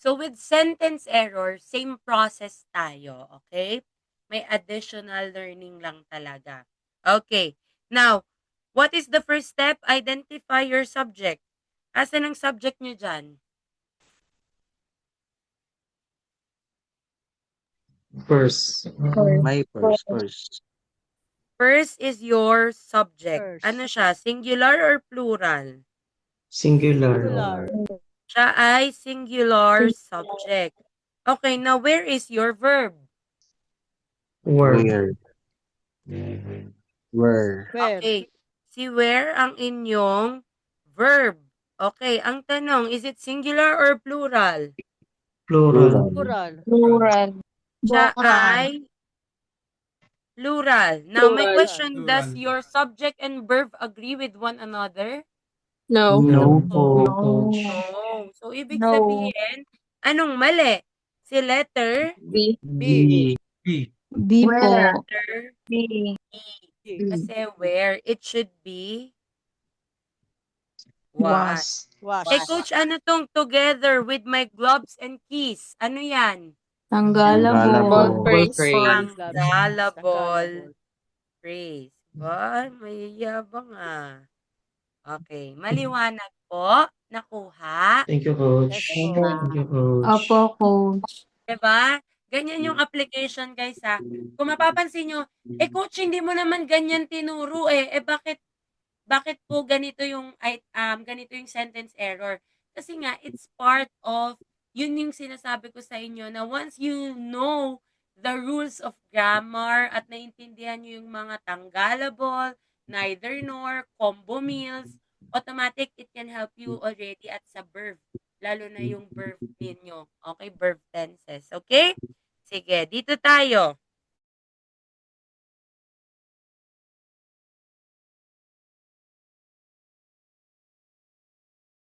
So with sentence error, same process tayo, okay? May additional learning lang talaga. Okay. Now, what is the first step? Identify your subject. Asan ang subject nyo dyan? First. My first. First is your subject. First. Ano siya? Singular or plural? Singular. Singular. Siya ay singular subject. Okay, now where is your verb? Where. Where. Where? Okay. Si where ang inyong verb. Okay, ang tanong, is it singular or plural? Plural. Plural. Plural. Siya ay plural. Now, my question, does Plural. your subject and verb agree with one another? No. No po. Coach. No. So, ibig No. sabihin, anong mali? Si letter B. B. B. B po. letter B. E. Kasi where, it should be was. Was. Eh, coach, ano tong together with my gloves and keys? Ano yan? Tanggalable. Phrase. Tanggalable phrase. Ba, mayayabang ah. Okay, maliwanag po. Nakuha. Thank you, Coach. Yes po. Thank you, Coach. Opo, coach. Diba? Ganyan yung application, guys, ha. Kung mapapansin nyo, coach, hindi mo naman ganyan tinuro eh. Bakit po ganito yung sentence error? Kasi nga, it's part of, yun yung sinasabi ko sa inyo, na once you know the rules of grammar at naintindihan nyo yung mga tanggalable, neither nor, combo meals, automatic, it can help you already at sa verb. Lalo na yung verb ninyo. Okay? Verb tenses. Okay? Sige, dito tayo.